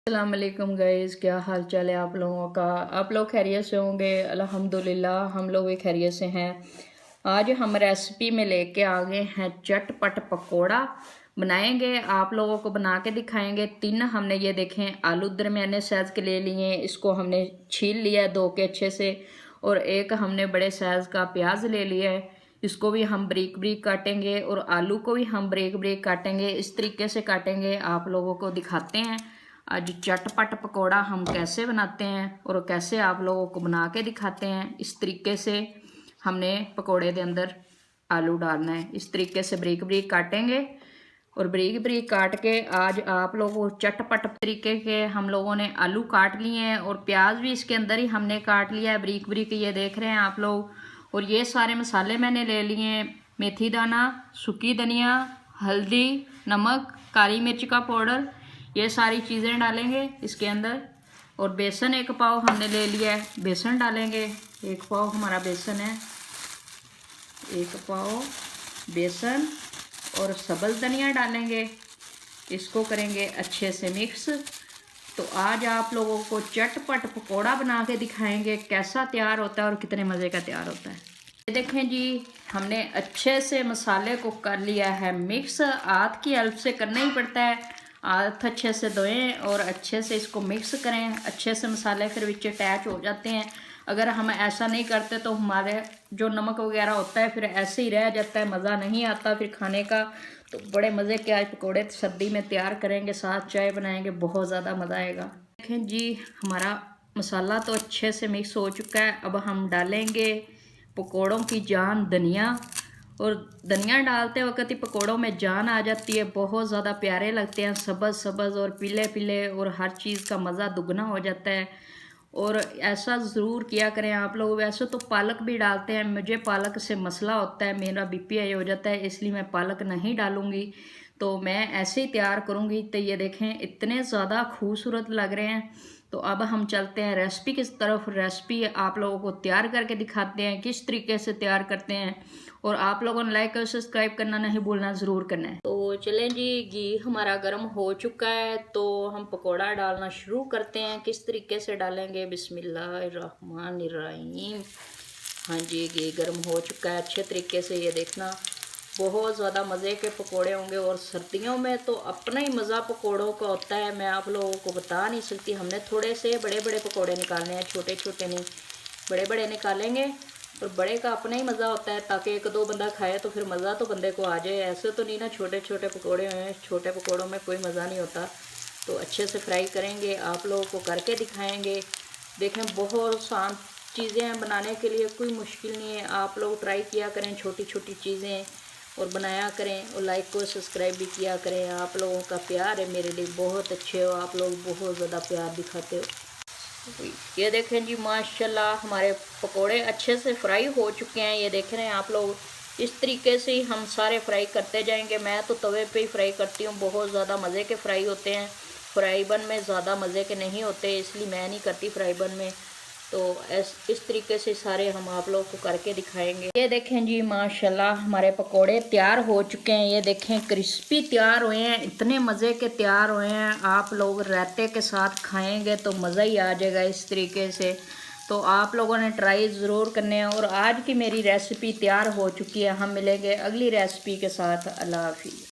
अस्सलाम वालेकुम गाइस, क्या हाल चाल है आप लोगों का। आप लोग खैरियत से होंगे। अल्हम्दुलिल्लाह हम लोग भी खैरियत से हैं। आज हम रेसिपी में लेके आ गए हैं चटपट पकोड़ा बनाएंगे, आप लोगों को बना के दिखाएंगे। 3 हमने ये देखें आलू दरमियाने साइज़ के ले लिए, इसको हमने छील लिया है 2 के अच्छे से। और एक हमने बड़े साइज़ का प्याज ले लिया है, इसको भी हम ब्रीक ब्रीक काटेंगे। और आलू को भी हम ब्रीक ब्रीक काटेंगे, इस तरीके से काटेंगे। आप लोगों को दिखाते हैं आज चटपट पकोड़ा हम कैसे बनाते हैं और कैसे आप लोगों को बना के दिखाते हैं। इस तरीके से हमने पकोड़े के अंदर आलू डालना है, इस तरीके से ब्रीक ब्रीक काटेंगे। और ब्रीक ब्रीक काट के आज आप लोगों को चटपट तरीके के हम लोगों ने आलू काट लिए हैं और प्याज भी इसके अंदर ही हमने काट लिया है ब्रीक ब्रीक, ये देख रहे हैं आप लोग। और ये सारे मसाले मैंने ले लिए हैं, मेथी दाना, सूखी धनिया, हल्दी, नमक, काली मिर्च का पाउडर, ये सारी चीज़ें डालेंगे इसके अंदर। और बेसन 1 पाव हमने ले लिया है, बेसन डालेंगे। 1 पाव हमारा बेसन है, 1 पाव बेसन। और सब्ज़ धनिया डालेंगे, इसको करेंगे अच्छे से मिक्स। तो आज आप लोगों को चटपट पकोड़ा बना के दिखाएंगे कैसा तैयार होता है और कितने मज़े का तैयार होता है। ये देखें जी, हमने अच्छे से मसाले को कर लिया है मिक्स। हाथ की हेल्प से करना ही पड़ता है, हाथ अच्छे से धोएं और अच्छे से इसको मिक्स करें। अच्छे से मसाले फिर बीच अटैच हो जाते हैं। अगर हम ऐसा नहीं करते तो हमारे जो नमक वगैरह होता है फिर ऐसे ही रह जाता है, मज़ा नहीं आता फिर खाने का। तो बड़े मज़े के आज पकोड़े सर्दी में तैयार करेंगे, साथ चाय बनाएंगे, बहुत ज़्यादा मज़ा आएगा। देखें जी, हमारा मसाला तो अच्छे से मिक्स हो चुका है। अब हम डालेंगे पकोड़ों की जान धनिया। और धनिया डालते वक्त ही पकोड़ों में जान आ जाती है, बहुत ज़्यादा प्यारे लगते हैं, सब्ज़ सब्ज़ और पीले पीले, और हर चीज़ का मज़ा दुगना हो जाता है। और ऐसा ज़रूर किया करें आप लोग। वैसे तो पालक भी डालते हैं, मुझे पालक से मसला होता है, मेरा बीपी हाई हो जाता है, इसलिए मैं पालक नहीं डालूँगी। तो मैं ऐसे ही तैयार करूँगी। तो ये देखें इतने ज़्यादा खूबसूरत लग रहे हैं। तो अब हम चलते हैं रेसिपी की तरफ। रेसिपी आप लोगों को तैयार करके दिखाते हैं किस तरीके से तैयार करते हैं। और आप लोगों ने लाइक और सब्सक्राइब करना नहीं भूलना, ज़रूर करना है। तो चलें जी, घी हमारा गर्म हो चुका है, तो हम पकोड़ा डालना शुरू करते हैं। किस तरीके से डालेंगे, बिस्मिल्लाहिर्रहमानिर्रहीम। हाँ जी, घी गर्म हो चुका है अच्छे तरीके से, ये देखना बहुत ज़्यादा मज़े के पकोड़े होंगे। और सर्दियों में तो अपना ही मज़ा पकोड़ों का होता है, मैं आप लोगों को बता नहीं सकती। हमने थोड़े से बड़े बड़े पकोड़े निकालने हैं, छोटे छोटे नहीं, बड़े बड़े निकालेंगे। और बड़े का अपना ही मज़ा होता है, ताकि 1-2 बंदा खाए तो फिर मज़ा तो बंदे को आ जाए। ऐसे तो नहीं ना, छोटे छोटे पकोड़े हैं, छोटे पकोड़ों में कोई मज़ा नहीं होता। तो अच्छे से फ्राई करेंगे, आप लोगों को करके दिखाएंगे। देखें बहुत आसान चीज़ें हैं बनाने के लिए, कोई मुश्किल नहीं है। आप लोग ट्राई किया करें छोटी छोटी चीज़ें और बनाया करें, और लाइक और सब्सक्राइब भी किया करें। आप लोगों का प्यार है मेरे लिए बहुत अच्छे हो, आप लोग बहुत ज़्यादा प्यार दिखाते हो। ये देखें जी, माशाल्लाह हमारे पकोड़े अच्छे से फ्राई हो चुके हैं, ये देख रहे हैं आप लोग। इस तरीके से ही हम सारे फ्राई करते जाएंगे। मैं तो तवे पे ही फ्राई करती हूँ, बहुत ज़्यादा मज़े के फ्राई होते हैं। फ्राई बन में ज़्यादा मज़े के नहीं होते, इसलिए मैं नहीं करती फ्राई बन में। तो इस तरीके से सारे हम आप लोग को करके दिखाएंगे। ये देखें जी, माशाल्लाह हमारे पकोड़े तैयार हो चुके हैं। ये देखें क्रिस्पी तैयार हुए हैं, इतने मज़े के तैयार हुए हैं। आप लोग रायते के साथ खाएंगे तो मज़ा ही आ जाएगा इस तरीके से। तो आप लोगों ने ट्राई ज़रूर करने हैं। और आज की मेरी रेसिपी तैयार हो चुकी है, हम मिलेंगे अगली रेसिपी के साथ। अल्लाह हाफिज़।